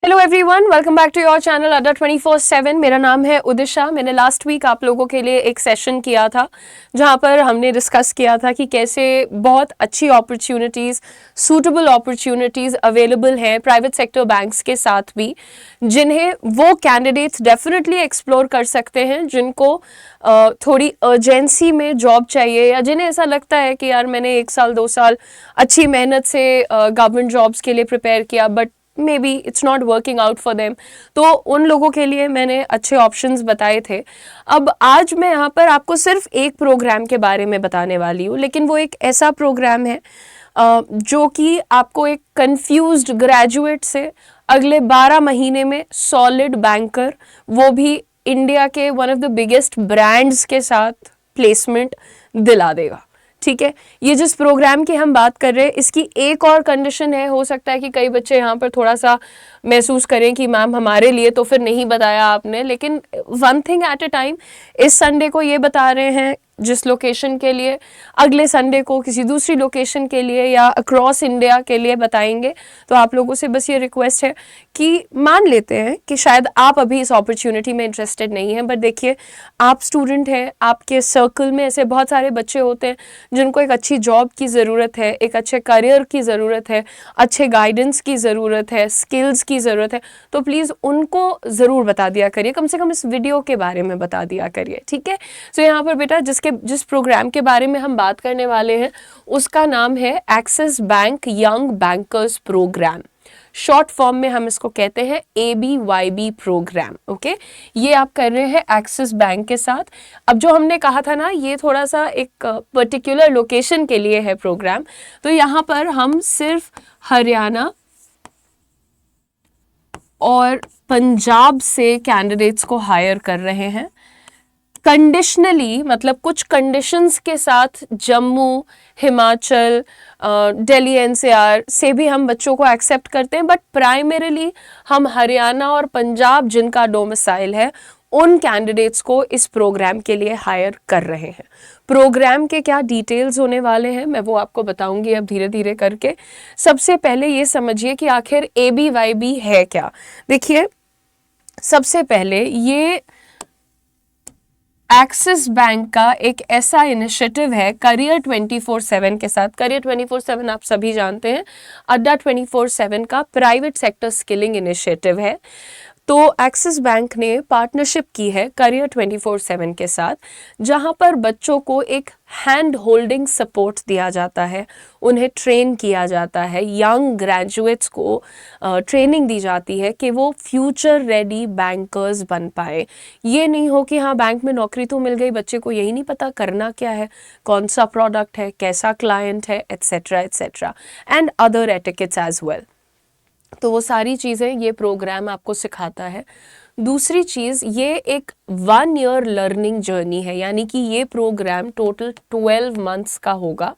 Hello everyone, welcome back to your channel Adda 24/7। मेरा नाम है उदिशा। मैंने लास्ट वीक आप लोगों के लिए एक सेशन किया था जहां पर हमने डिस्कस किया था कि कैसे बहुत अच्छी अपॉर्चुनिटीज़, सूटेबल अपॉर्चुनिटीज़ अवेलेबल हैं प्राइवेट सेक्टर बैंक्स के साथ भी, जिन्हें वो कैंडिडेट्स डेफिनेटली एक्सप्लोर कर सकते हैं जिनको थोड़ी अर्जेंसी में जॉब चाहिए, या जिन्हें ऐसा लगता है कि यार मैंने 1 साल 2 साल अच्छी मेहनत से गवर्नमेंट जॉब्स के लिए प्रिपेयर किया but may be it's not working out for them. तो उन लोगों के लिए मैंने अच्छे ऑप्शंस बताए थे। अब आज मैं यहाँ पर आपको सिर्फ एक प्रोग्राम के बारे में बताने वाली हूँ, लेकिन वो एक ऐसा प्रोग्राम है जो कि आपको एक कंफ्यूज्ड ग्रेजुएट से अगले 12 महीने में सॉलिड बैंकर, वो भी इंडिया के one of the biggest brands के साथ प्लेसमेंट दिला देगा। ठीक है, ये जिस प्रोग्राम की हम बात कर रहे हैं इसकी एक और कंडीशन है। हो सकता है कि कई बच्चे यहाँ पर थोड़ा सा महसूस करें कि मैम हमारे लिए तो फिर नहीं बताया आपने, लेकिन one thing at a time. इस संडे को ये बता रहे हैं जिस लोकेशन के लिए, अगले संडे को किसी दूसरी लोकेशन के लिए, या अक्रॉस इंडिया के लिए बताएंगे। तो आप लोगों से बस ये रिक्वेस्ट है कि मान लेते हैं कि शायद आप अभी इस अपॉर्चुनिटी में इंटरेस्टेड नहीं हैं, बट देखिए आप स्टूडेंट हैं, आपके सर्कल में ऐसे बहुत सारे बच्चे होते हैं जिनको एक अच्छी जॉब की ज़रूरत है, एक अच्छे करियर की ज़रूरत है, अच्छे गाइडेंस की ज़रूरत है, स्किल्स की ज़रूरत है। तो प्लीज़ उनको ज़रूर बता दिया करिए, कम से कम इस वीडियो के बारे में बता दिया करिए। ठीक है, तो यहाँ पर बेटा जिस प्रोग्राम के बारे में हम बात करने वाले हैं उसका नाम है Axis Bank young bankers programme. Short form में हम इसको कहते हैं ABYB प्रोग्राम। ओके, ये आप कर रहे हैं एक्सिस बैंक के साथ। अब जो हमने कहा था ना, ये थोड़ा सा एक पर्टिकुलर लोकेशन के लिए है प्रोग्राम, तो यहाँ पर हम सिर्फ हरियाणा और पंजाब से कैंडिडेट्स को हायर कर रहे हैं कंडीशनली, मतलब कुछ कंडीशंस के साथ। जम्मू, हिमाचल, दिल्ली NCR से भी हम बच्चों को एक्सेप्ट करते हैं, बट प्राइमरीली हम हरियाणा और पंजाब जिनका डोमिसाइल है उन कैंडिडेट्स को इस प्रोग्राम के लिए हायर कर रहे हैं। प्रोग्राम के क्या डिटेल्स होने वाले हैं मैं वो आपको बताऊंगी अब धीरे धीरे करके। सबसे पहले ये समझिए कि आखिर ABYB है क्या। देखिए, सबसे पहले ये एक्सिस बैंक का एक ऐसा इनिशिएटिव है करियर 24/7 के साथ। करियर 24/7 आप सभी जानते हैं, अड्डा 24/7 का प्राइवेट सेक्टर स्किलिंग इनिशिएटिव है। तो एक्सिस बैंक ने पार्टनरशिप की है करियर 24/7 के साथ, जहां पर बच्चों को एक हैंड होल्डिंग सपोर्ट दिया जाता है, उन्हें ट्रेन किया जाता है, यंग ग्रेजुएट्स को ट्रेनिंग दी जाती है कि वो फ्यूचर रेडी बैंकर्स बन पाए। ये नहीं हो कि हाँ बैंक में नौकरी तो मिल गई, बच्चे को यही नहीं पता करना क्या है, कौन सा प्रोडक्ट है, कैसा क्लाइंट है, etcetera etcetera, and other etiquettes as well. तो वो सारी चीज़ें ये प्रोग्राम आपको सिखाता है। दूसरी चीज़, ये एक 1 ईयर लर्निंग जर्नी है, यानी कि ये प्रोग्राम टोटल 12 मंथ्स का होगा,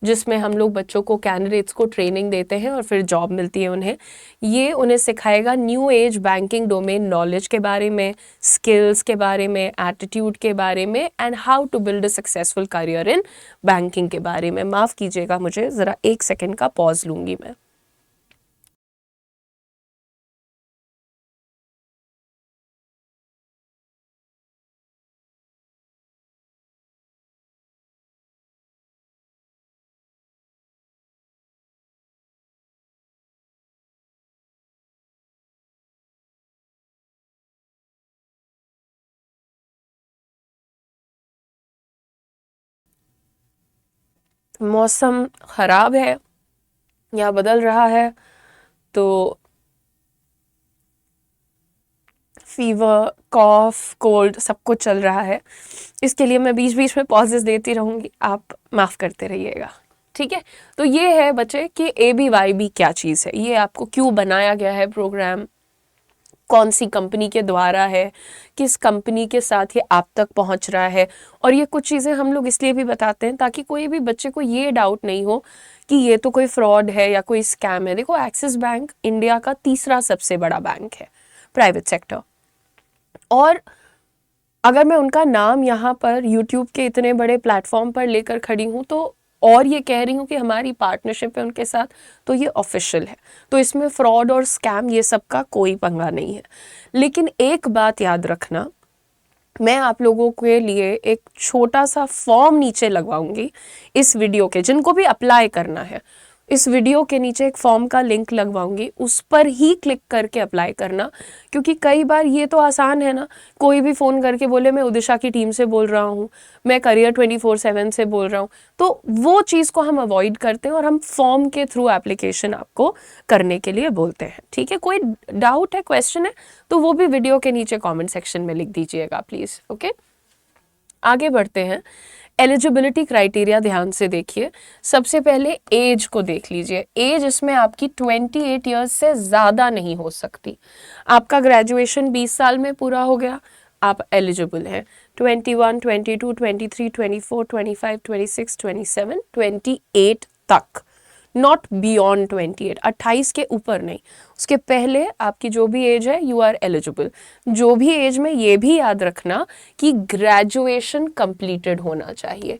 जिसमें हम लोग बच्चों को, कैंडिडेट्स को ट्रेनिंग देते हैं और फिर जॉब मिलती है उन्हें। ये उन्हें सिखाएगा new age banking domain knowledge के बारे में, स्किल्स के बारे में, एटीट्यूड के बारे में, and how to build a successful career in banking के बारे में। माफ़ कीजिएगा, मुझे ज़रा 1 सेकेंड का पॉज लूँगी मैं। मौसम ख़राब है या बदल रहा है, तो फीवर, कॉफ, कोल्ड सब कुछ चल रहा है। इसके लिए मैं बीच बीच में पॉजेस देती रहूँगी, आप माफ़ करते रहिएगा। ठीक है, तो ये है बच्चे कि ABYB क्या चीज़ है, ये आपको क्यों बनाया गया है प्रोग्राम, कौन सी कंपनी के द्वारा है, किस कंपनी के साथ ये आप तक पहुंच रहा है। और ये कुछ चीज़ें हम लोग इसलिए भी बताते हैं ताकि कोई भी बच्चे को ये डाउट नहीं हो कि ये तो कोई फ्रॉड है या कोई स्कैम है। देखो, एक्सिस बैंक इंडिया का तीसरा सबसे बड़ा बैंक है प्राइवेट सेक्टर, और अगर मैं उनका नाम यहाँ पर यूट्यूब के इतने बड़े प्लेटफॉर्म पर लेकर खड़ी हूँ तो और ये कह रही हूँ कि हमारी पार्टनरशिप है उनके साथ, तो ये ऑफिशियल है, तो इसमें फ्रॉड और स्कैम ये सब का कोई पंगा नहीं है। लेकिन एक बात याद रखना, मैं आप लोगों के लिए एक छोटा सा फॉर्म नीचे लगवाऊंगी इस वीडियो के, जिनको भी अप्लाई करना है इस वीडियो के नीचे एक फॉर्म का लिंक लगवाऊंगी, उस पर ही क्लिक करके अप्लाई करना। क्योंकि कई बार ये तो आसान है ना, कोई भी फ़ोन करके बोले मैं उदिशा की टीम से बोल रहा हूँ, मैं करियर 24/7 से बोल रहा हूँ, तो वो चीज़ को हम अवॉइड करते हैं और हम फॉर्म के थ्रू एप्लीकेशन आपको करने के लिए बोलते हैं। ठीक है, कोई डाउट है, क्वेश्चन है, तो वो भी वीडियो के नीचे कॉमेंट सेक्शन में लिख दीजिएगा प्लीज़। ओके, आगे बढ़ते हैं। एलिजिबिलिटी क्राइटेरिया ध्यान से देखिए। सबसे पहले एज को देख लीजिए। एज इसमें आपकी 28 ईयर्स से ज़्यादा नहीं हो सकती। आपका ग्रेजुएशन 20 साल में पूरा हो गया, आप एलिजिबल हैं। 21, 22, 23, 24, 25, 26, 27, 28 तक, नॉट बियॉन्ड 28, 28 के ऊपर नहीं। उसके पहले आपकी जो भी एज है यू आर एलिजिबल। जो भी एज में ये भी याद रखना कि ग्रेजुएशन कंप्लीटेड होना चाहिए,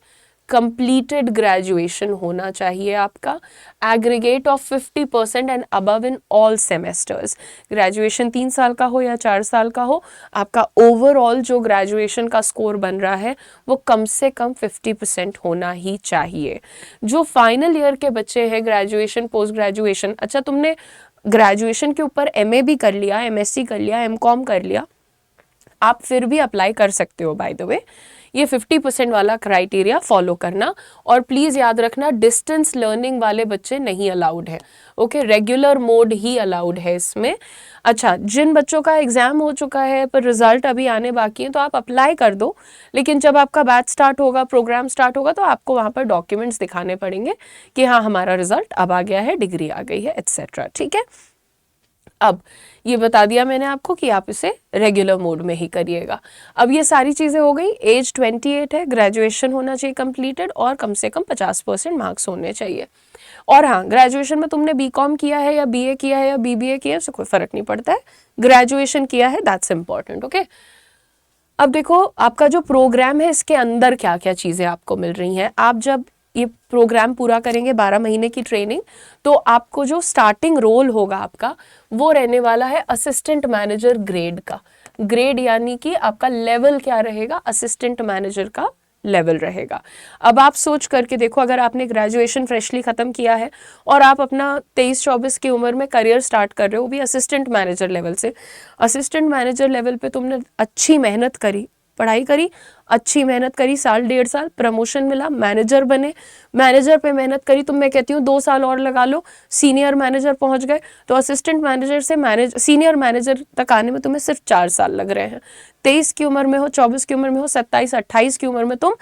कंप्लीटेड ग्रेजुएशन होना चाहिए आपका, aggregate of 50% and above in all semesters. Graduation 3 साल का हो या 4 साल का हो, आपका ओवरऑल जो ग्रेजुएशन का स्कोर बन रहा है वो कम से कम 50% होना ही चाहिए। जो फाइनल ईयर के बच्चे हैं, ग्रेजुएशन, पोस्ट ग्रेजुएशन, अच्छा तुमने ग्रेजुएशन के ऊपर एमए भी कर लिया, एमएससी कर लिया, एमकॉम कर लिया, आप फिर भी अप्लाई कर सकते हो। बाय द वे, ये 50% वाला क्राइटेरिया फॉलो करना, और प्लीज़ याद रखना डिस्टेंस लर्निंग वाले बच्चे नहीं अलाउड है। ओके, रेगुलर मोड ही अलाउड है इसमें। अच्छा, जिन बच्चों का एग्ज़ाम हो चुका है पर रिजल्ट अभी आने बाकी है, तो आप अप्लाई कर दो, लेकिन जब आपका बैच स्टार्ट होगा, प्रोग्राम स्टार्ट होगा, तो आपको वहाँ पर डॉक्यूमेंट्स दिखाने पड़ेंगे कि हाँ हमारा रिजल्ट अब आ गया है, डिग्री आ गई है, एट्सेट्रा। ठीक है, अब ये बता दिया मैंने आपको कि आप इसे रेगुलर मोड में ही करिएगा। अब ये सारी चीज़ें हो गई। एज 28 है, ग्रेजुएशन होना चाहिए कंप्लीटेड, और कम से कम 50% मार्क्स होने चाहिए। और हाँ, ग्रेजुएशन में तुमने बीकॉम किया है या बीए किया है या बीबीए किया है, उससे कोई फ़र्क नहीं पड़ता है, ग्रेजुएशन किया है, दैट्स इम्पॉर्टेंट। ओके, अब देखो आपका जो प्रोग्राम है इसके अंदर क्या क्या चीज़ें आपको मिल रही हैं। आप जब ये प्रोग्राम पूरा करेंगे, 12 महीने की ट्रेनिंग, तो आपको जो स्टार्टिंग रोल होगा आपका वो रहने वाला है असिस्टेंट मैनेजर ग्रेड का। ग्रेड यानी कि आपका लेवल क्या रहेगा, असिस्टेंट मैनेजर का लेवल रहेगा। अब आप सोच करके देखो, अगर आपने ग्रेजुएशन फ्रेशली ख़त्म किया है और आप अपना 23-24 की उम्र में करियर स्टार्ट कर रहे हो, वो भी असिस्टेंट मैनेजर लेवल से। असिस्टेंट मैनेजर लेवल पे तुमने अच्छी मेहनत करी, पढ़ाई करी, अच्छी मेहनत करी, 1.5 साल, प्रमोशन मिला, मैनेजर बने, मैनेजर पे मेहनत करी, तो मैं कहती हूँ 2 साल और लगा लो, सीनियर मैनेजर पहुँच गए, तो असिस्टेंट मैनेजर से सीनियर मैनेजर तक आने में तुम्हें सिर्फ 4 साल लग रहे हैं। 23 की उम्र में हो, 24 की उम्र में हो, 27-28 की उम्र में तुम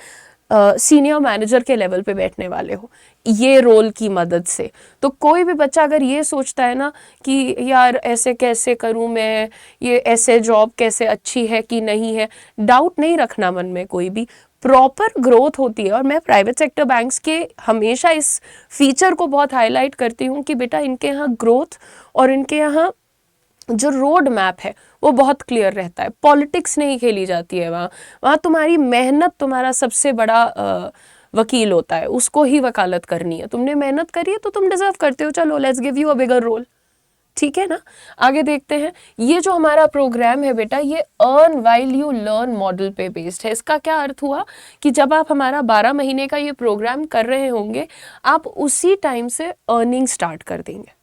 सीनियर मैनेजर के लेवल पे बैठने वाले हो, ये रोल की मदद से। तो कोई भी बच्चा अगर ये सोचता है ना कि यार ऐसे कैसे करूं मैं, ये ऐसे जॉब कैसे अच्छी है कि नहीं है, डाउट नहीं रखना मन में, कोई भी प्रॉपर ग्रोथ होती है। और मैं प्राइवेट सेक्टर बैंक्स के हमेशा इस फीचर को बहुत हाईलाइट करती हूँ कि बेटा इनके यहाँ ग्रोथ और इनके यहाँ जो रोड मैप है वो बहुत क्लियर रहता है। पॉलिटिक्स नहीं खेली जाती है वहाँ, वहाँ तुम्हारी मेहनत तुम्हारा सबसे बड़ा वकील होता है, उसको ही वकालत करनी है। तुमने मेहनत करी है तो तुम डिजर्व करते हो, चलो let's give you a bigger role. ठीक है ना, आगे देखते हैं। ये जो हमारा प्रोग्राम है बेटा, ये earn while you learn model पे बेस्ड है। इसका क्या अर्थ हुआ कि जब आप हमारा 12 महीने का ये प्रोग्राम कर रहे होंगे, आप उसी टाइम से अर्निंग स्टार्ट कर देंगे।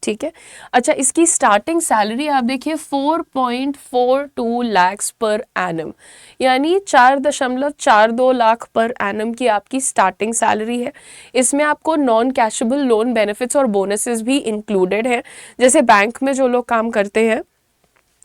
ठीक है, अच्छा इसकी स्टार्टिंग सैलरी आप देखिए 4.42 लाख पर एनम, यानी 4.42 लाख पर एनम की आपकी स्टार्टिंग सैलरी है। इसमें आपको नॉन कैशेबल लोन बेनिफिट्स और बोनसेस भी इंक्लूडेड हैं। जैसे बैंक में जो लोग काम करते हैं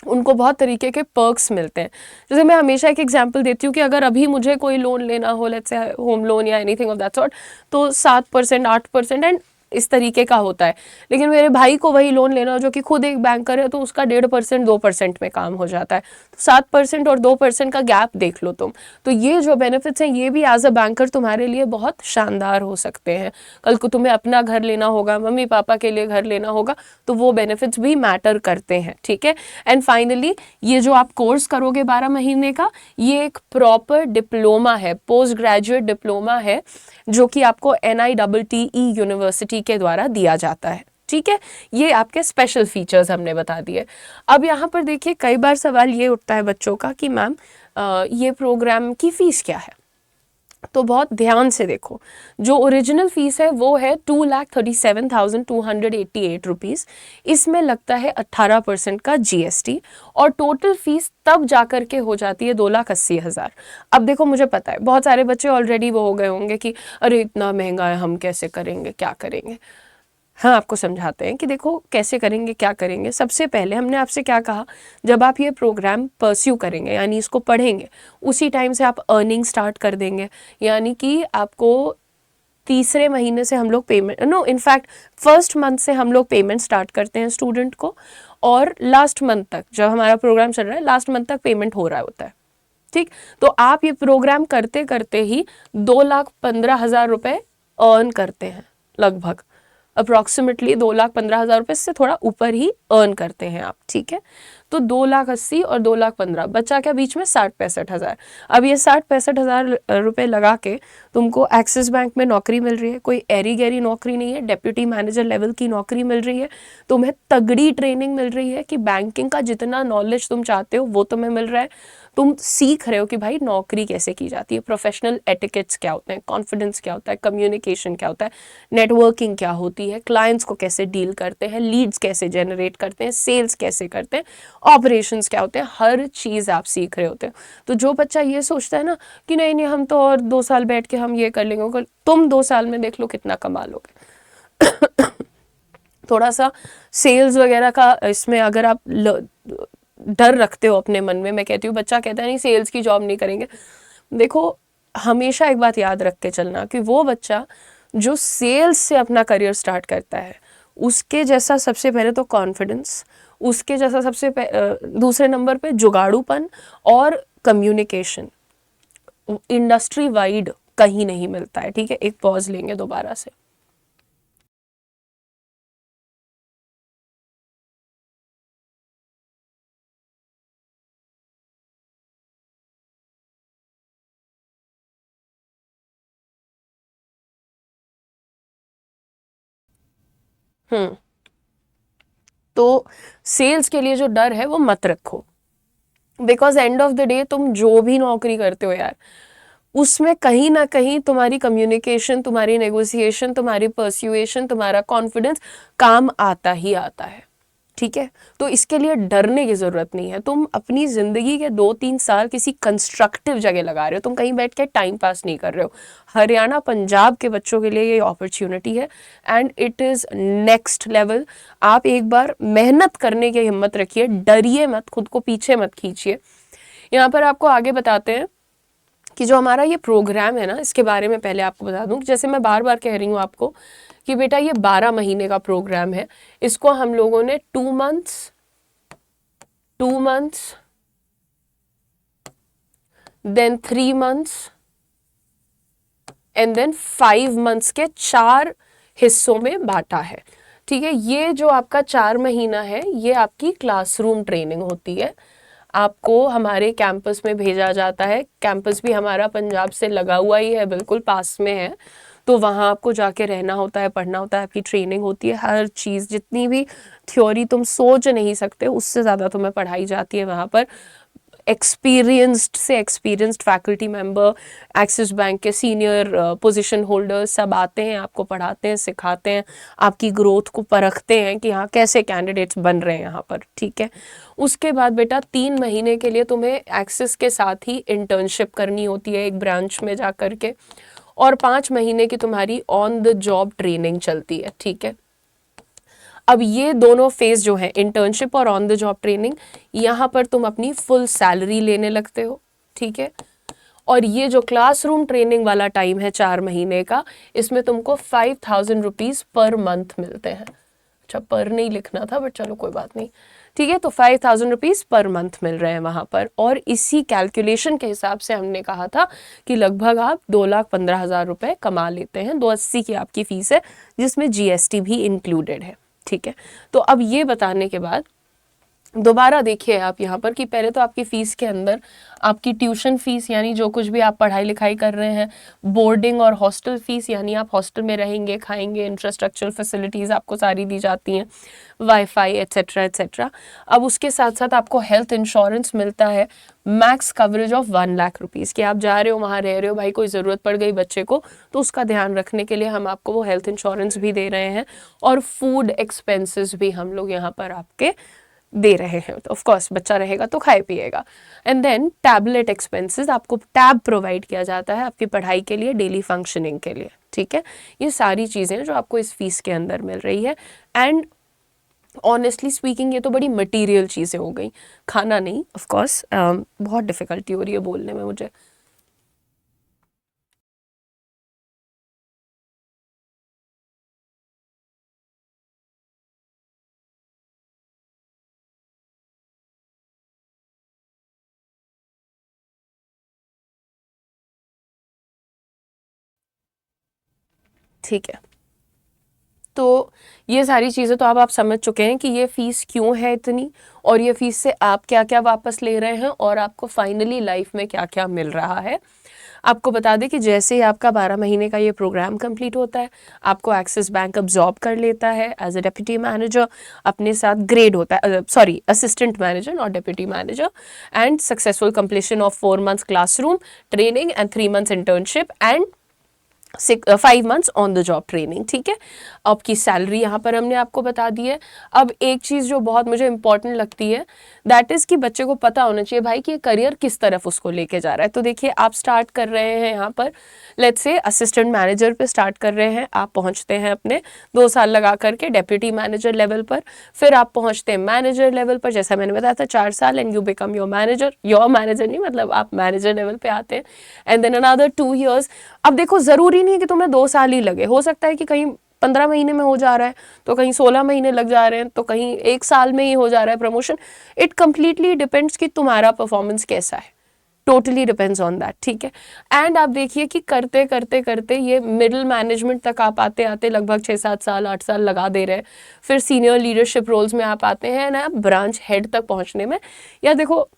उनको बहुत तरीके के पर्क्स मिलते हैं। जैसे मैं हमेशा एक एग्जांपल देती हूँ कि अगर अभी मुझे कोई लोन लेना हो, लेट्स से होम लोन या एनीथिंग ऑफ दैट सॉर्ट, तो 7%, 8%, एंड इस तरीके का होता है। लेकिन मेरे भाई को वही लोन लेना जो कि खुद एक बैंकर है, तो उसका 1.5% 2% में काम हो जाता है। तो 7% और 2% का गैप देख लो तुम। तो ये जो बेनिफिट्स हैं ये भी एज अ बैंकर तुम्हारे लिए बहुत शानदार हो सकते हैं। कल को तुम्हें अपना घर लेना होगा, मम्मी पापा के लिए घर लेना होगा, तो वो बेनिफिट्स भी मैटर करते हैं, ठीक है। एंड फाइनली ये जो आप कोर्स करोगे 12 महीने का, ये एक प्रॉपर डिप्लोमा है, पोस्ट ग्रेजुएट डिप्लोमा है, जो कि आपको NITTE यूनिवर्सिटी के द्वारा दिया जाता है, ठीक है। ये आपके स्पेशल फीचर्स हमने बता दिए। अब यहाँ पर देखिए कई बार सवाल ये उठता है बच्चों का कि मैम ये प्रोग्राम की फीस क्या है। तो बहुत ध्यान से देखो, जो ओरिजिनल फीस है वो है 2,37,288 रुपीज़। इसमें लगता है 18% का GST, और टोटल फीस तब जाकर के हो जाती है 2,80,000। अब देखो मुझे पता है बहुत सारे बच्चे ऑलरेडी वो हो गए होंगे कि अरे इतना महंगा है, हम कैसे करेंगे, क्या करेंगे। हाँ, आपको समझाते हैं कि देखो कैसे करेंगे, क्या करेंगे। सबसे पहले हमने आपसे क्या कहा, जब आप ये प्रोग्राम परस्यू करेंगे यानी इसको पढ़ेंगे, उसी टाइम से आप अर्निंग स्टार्ट कर देंगे। यानी कि आपको तीसरे महीने से हम लोग payment, no in fact first month से हम लोग पेमेंट स्टार्ट करते हैं स्टूडेंट को, और लास्ट मंथ तक जब हमारा प्रोग्राम चल रहा है, लास्ट मंथ तक पेमेंट हो रहा होता है, ठीक। तो आप ये प्रोग्राम करते करते ही 2,15,000 रुपये अर्न करते हैं, लगभग अप्रॉक्सीमेटली 2,15,000 रुपये से थोड़ा ऊपर ही अर्न करते हैं आप, ठीक है। तो 2,80,000 और 2,15,000 बचा क्या बीच में, 60-65,000। अब ये 60-65,000 रुपये लगा के तुमको एक्सिस बैंक में नौकरी मिल रही है, कोई एरी गैरी नौकरी नहीं है, डेप्यूटी मैनेजर लेवल की नौकरी मिल रही है, तुम्हें तगड़ी ट्रेनिंग मिल रही है कि बैंकिंग का जितना नॉलेज तुम चाहते हो वो तुम्हें मिल रहा है। तुम सीख रहे हो कि भाई नौकरी कैसे की जाती है, प्रोफेशनल एटिकेट्स क्या होते हैं, कॉन्फिडेंस क्या होता है, कम्युनिकेशन क्या होता है, नेटवर्किंग क्या होती है, क्लाइंट्स को कैसे डील करते हैं, लीड्स कैसे जनरेट करते हैं, सेल्स कैसे करते हैं, ऑपरेशंस क्या होते हैं, हर चीज़ आप सीख रहे होते हो। तो जो बच्चा ये सोचता है ना कि नहीं नहीं हम तो और 2 साल बैठ के हम ये कर लेंगे, तुम 2 साल में देख लो कितना कमा लोगे। थोड़ा सा सेल्स वगैरह का इसमें अगर आप डर रखते हो अपने मन में, मैं कहती हूँ बच्चा कहता है नहीं सेल्स की जॉब नहीं करेंगे, देखो हमेशा एक बात याद रख के चलना कि वो बच्चा जो सेल्स से अपना करियर स्टार्ट करता है, उसके जैसा सबसे पहले तो कॉन्फिडेंस, उसके जैसा सबसे दूसरे नंबर पे जुगाड़ूपन और कम्युनिकेशन इंडस्ट्री वाइड कहीं नहीं मिलता है, ठीक है। एक पॉज लेंगे दोबारा से। तो सेल्स के लिए जो डर है वो मत रखो, because end of the day तुम जो भी नौकरी करते हो यार, उसमें कहीं ना कहीं तुम्हारी कम्युनिकेशन, तुम्हारी नेगोशिएशन, तुम्हारी परस्युएशन, तुम्हारा कॉन्फिडेंस काम आता ही आता है, ठीक है। तो इसके लिए डरने की जरूरत नहीं है। तुम अपनी जिंदगी के 2-3 साल किसी कंस्ट्रक्टिव जगह लगा रहे हो, तुम कहीं बैठ के टाइम पास नहीं कर रहे हो। हरियाणा पंजाब के बच्चों के लिए ये अपॉर्चुनिटी है and it is next level. आप एक बार मेहनत करने की हिम्मत रखिए, डरिए मत, खुद को पीछे मत खींचिए। यहाँ पर आपको आगे बताते हैं कि जो हमारा ये प्रोग्राम है ना, इसके बारे में पहले आपको बता दूं कि जैसे मैं बार बार कह रही हूँ आपको कि बेटा ये 12 महीने का प्रोग्राम है। इसको हम लोगों ने 2 months then 3 months and then 5 months के 4 हिस्सों में बांटा है, ठीक है। ये जो आपका 4 महीना है ये आपकी क्लासरूम ट्रेनिंग होती है। आपको हमारे कैंपस में भेजा जाता है, कैंपस भी हमारा पंजाब से लगा हुआ ही है, बिल्कुल पास में है। तो वहाँ आपको जाके रहना होता है, पढ़ना होता है, आपकी ट्रेनिंग होती है, हर चीज़ जितनी भी थ्योरी तुम सोच नहीं सकते उससे ज़्यादा तुम्हें पढ़ाई जाती है वहाँ पर। Experienced faculty member, axis bank के सीनियर पोजीशन होल्डर्स सब आते हैं, आपको पढ़ाते हैं, सिखाते हैं, आपकी ग्रोथ को परखते हैं कि हाँ कैसे कैंडिडेट्स बन रहे हैं यहाँ पर, ठीक है। उसके बाद बेटा 3 महीने के लिए तुम्हें एक्सिस के साथ ही इंटर्नशिप करनी होती है एक ब्रांच में जा कर के, और 5 महीने की तुम्हारी ऑन द जॉब ट्रेनिंग चलती है, ठीक है। अब ये दोनों फेज जो है, इंटर्नशिप और ऑन द जॉब ट्रेनिंग, यहाँ पर तुम अपनी फुल सैलरी लेने लगते हो, ठीक है। और ये जो क्लासरूम ट्रेनिंग वाला टाइम है 4 महीने का, इसमें तुमको 5000 रुपीज़ पर मंथ मिलते हैं। अच्छा, पर नहीं लिखना था बट चलो कोई बात नहीं, ठीक है। तो 5000 रुपीज़ पर मंथ मिल रहे हैं वहाँ पर। और इसी कैलकुलेशन के हिसाब से हमने कहा था कि लगभग आप 2,15,000 रुपये कमा लेते हैं। 280 की आपकी फ़ीस है जिसमें GST भी इंक्लूडेड है, ठीक है। तो अब ये बताने के बाद दोबारा देखिए आप यहाँ पर कि पहले तो आपकी फ़ीस के अंदर आपकी ट्यूशन फ़ीस यानी जो कुछ भी आप पढ़ाई लिखाई कर रहे हैं, बोर्डिंग और हॉस्टल फ़ीस यानी आप हॉस्टल में रहेंगे खाएंगे, इंफ्रास्ट्रक्चरल फैसिलिटीज़ आपको सारी दी जाती हैं, वाईफाई एट्सेट्रा एट्सेट्रा। अब उसके साथ साथ आपको हेल्थ इंश्योरेंस मिलता है, max coverage of 1 lakh rupees कि आप जा रहे हो वहाँ रह रहे हो, भाई कोई ज़रूरत पड़ गई बच्चे को तो उसका ध्यान रखने के लिए हम आपको वो हेल्थ इंश्योरेंस भी दे रहे हैं। और फूड एक्सपेंसेस भी हम लोग यहाँ पर आपके दे रहे हैं। तो ऑफ कोर्स बच्चा रहेगा तो खाए पिएगा। एंड देन टैबलेट एक्सपेंसेस, आपको टैब प्रोवाइड किया जाता है आपकी पढ़ाई के लिए, डेली फंक्शनिंग के लिए, ठीक है। ये सारी चीज़ें जो आपको इस फीस के अंदर मिल रही है। एंड ऑनेस्टली स्पीकिंग ये तो बड़ी मटीरियल चीज़ें हो गई, खाना नहीं। ऑफ कोर्स बहुत डिफ़िकल्टी हो रही है बोलने में मुझे। ठीक है, तो ये सारी चीज़ें तो अब आप समझ चुके हैं कि ये फ़ीस क्यों है इतनी, और ये फ़ीस से आप क्या क्या वापस ले रहे हैं, और आपको फाइनली लाइफ में क्या क्या मिल रहा है। आपको बता दें कि जैसे ही आपका 12 महीने का ये प्रोग्राम कंप्लीट होता है, आपको एक्सिस बैंक अब्जॉर्ब कर लेता है एज अ डेप्यूटी मैनेजर, अपने साथ ग्रेड होता है, sorry assistant manager not deputy manager, and successful completion of 4 months classroom training and 3 months internship and 5 months on the job training, ठीक है। आपकी सैलरी यहाँ पर हमने आपको बता दी है। अब एक चीज़ जो बहुत मुझे इंपॉर्टेंट लगती है दैट इज़ कि बच्चे को पता होना चाहिए भाई कि ये करियर किस तरफ उसको लेके जा रहा है। तो देखिए आप स्टार्ट कर रहे हैं यहाँ पर, लेट्स से असिस्टेंट मैनेजर पे स्टार्ट कर रहे हैं, आप पहुँचते हैं अपने 2 साल लगा करके डेप्यूटी मैनेजर लेवल पर, फिर आप पहुँचते हैं मैनेजर लेवल पर, जैसा मैंने बताया था 4 साल, and you become your manager नहीं मतलब आप मैनेजर लेवल पे आते हैं, एंड देन अनदर 2 years। अब देखो ज़रूरी नहीं है कि तुम्हें 2 साल ही लगे, हो सकता है कि कहीं 15 महीने में हो जा रहा है, तो कहीं 16 महीने लग जा रहे हैं, तो कहीं 1 साल में ही हो जा रहा है प्रमोशन। इट कम्प्लीटली डिपेंड्स कि तुम्हारा परफॉर्मेंस कैसा है, टोटली डिपेंड्स ऑन दैट, ठीक है। एंड आप देखिए कि करते करते करते ये मिडिल मैनेजमेंट तक आप आते आते लगभग 6-7 साल 8 साल लगा दे रहे हैं, फिर सीनियर लीडरशिप रोल्स में आप आते हैं ना, ब्रांच हेड तक पहुंचने में। या देखो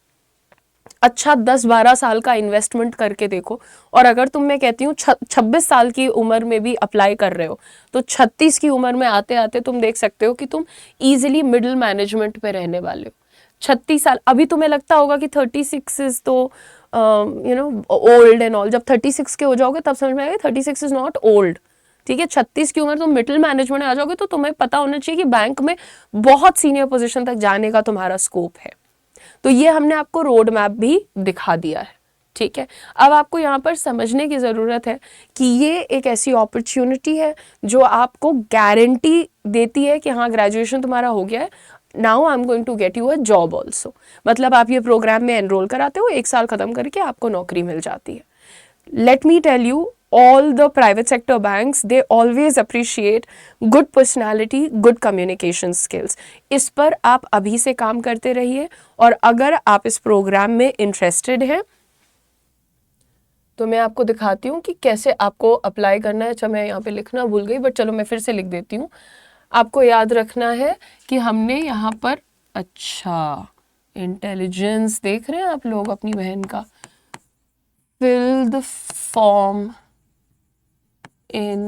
अच्छा 10-12 साल का इन्वेस्टमेंट करके देखो, और अगर तुम, मैं कहती हूँ 26 साल की उम्र में भी अप्लाई कर रहे हो तो 36 की उम्र में आते आते तुम देख सकते हो कि तुम इजीली मिडिल मैनेजमेंट पे रहने वाले हो। 36 साल, अभी तुम्हें लगता होगा कि 36 इज तो ओल्ड एंड ऑल, जब 36 के हो जाओगे तब समझ में आएगा 36 इज नॉट ओल्ड, ठीक है। 36 की उम्र तुम मिडिल मैनेजमेंट में आ जाओगे तो तुम्हें पता होना चाहिए कि बैंक में बहुत सीनियर पोजीशन तक जाने का तुम्हारा स्कोप है। तो ये हमने आपको रोड मैप भी दिखा दिया है, ठीक है। अब आपको यहाँ पर समझने की ज़रूरत है कि ये एक ऐसी अपॉर्चुनिटी है जो आपको गारंटी देती है कि हाँ ग्रेजुएशन तुम्हारा हो गया है, now I am going to get you a job also. मतलब आप ये प्रोग्राम में एनरोल कराते हो, 1 साल ख़त्म करके आपको नौकरी मिल जाती है। Let me tell you, all the private sector banks, they always appreciate good personality, good communication skills. इस पर आप अभी से काम करते रहिए, और अगर आप इस प्रोग्राम में इंटरेस्टेड हैं तो मैं आपको दिखाती हूँ कि कैसे आपको अप्लाई करना है। अच्छा मैं यहाँ पे लिखना भूल गई, बट चलो मैं फिर से लिख देती हूँ। आपको याद रखना है कि हमने यहाँ पर, अच्छा इंटेलिजेंस देख रहे हैं आप लोग अपनी बहन का, fill the form in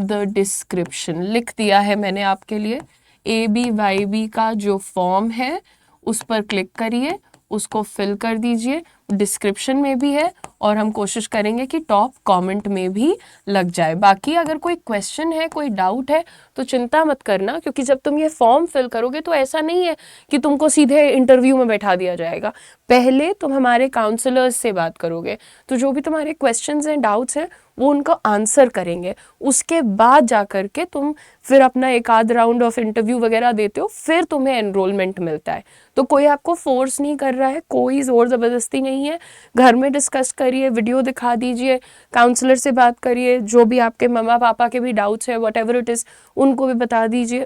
the description लिख दिया है मैंने आपके लिए। ABYB का जो फॉर्म है उस पर क्लिक करिए, उसको फिल कर दीजिए, डिस्क्रिप्शन में भी है, और हम कोशिश करेंगे कि टॉप कमेंट में भी लग जाए। बाकी अगर कोई क्वेश्चन है, कोई डाउट है तो चिंता मत करना, क्योंकि जब तुम ये फॉर्म फिल करोगे तो ऐसा नहीं है कि तुमको सीधे इंटरव्यू में बैठा दिया जाएगा। पहले तुम हमारे काउंसलर्स से बात करोगे, तो जो भी तुम्हारे क्वेश्चंस हैं, डाउट्स हैं, वो उनको आंसर करेंगे, उसके बाद जा कर के तुम फिर अपना एक आध राउंड ऑफ इंटरव्यू वगैरह देते हो, फिर तुम्हें एनरोलमेंट मिलता है। तो कोई आपको फोर्स नहीं कर रहा है, कोई ज़ोर ज़बरदस्ती नहीं है। घर में डिस्कस करिए, वीडियो दिखा दीजिए, काउंसलर से बात करिए, जो भी आपके मम्मा पापा के भी डाउट्स है वट एवर इट इज़ उनको भी बता दीजिए।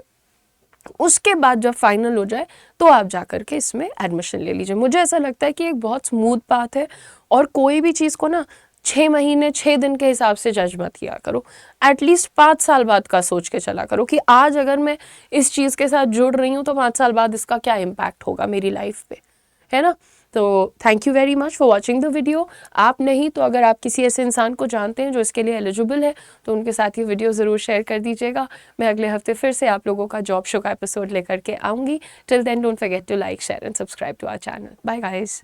उसके बाद जब फाइनल हो जाए तो आप जा कर के इसमें एडमिशन ले लीजिए। मुझे ऐसा लगता है कि एक बहुत स्मूथ पाथ है, और कोई भी चीज़ को ना 6 महीने 6 दिन के हिसाब से जज मत किया करो, एटलीस्ट 5 साल बाद का सोच के चला करो कि आज अगर मैं इस चीज़ के साथ जुड़ रही हूँ तो 5 साल बाद इसका क्या इम्पैक्ट होगा मेरी लाइफ पे, है ना। तो thank you very much for watching the video. आप नहीं तो अगर आप किसी ऐसे इंसान को जानते हैं जो इसके लिए एलिजिबल है तो उनके साथ ये वीडियो ज़रूर शेयर कर दीजिएगा। मैं अगले हफ्ते फिर से आप लोगों का जॉब शो का एपिसोड लेकर के आऊँगी। Till then don't forget to like, share and subscribe to our channel. Bye guys.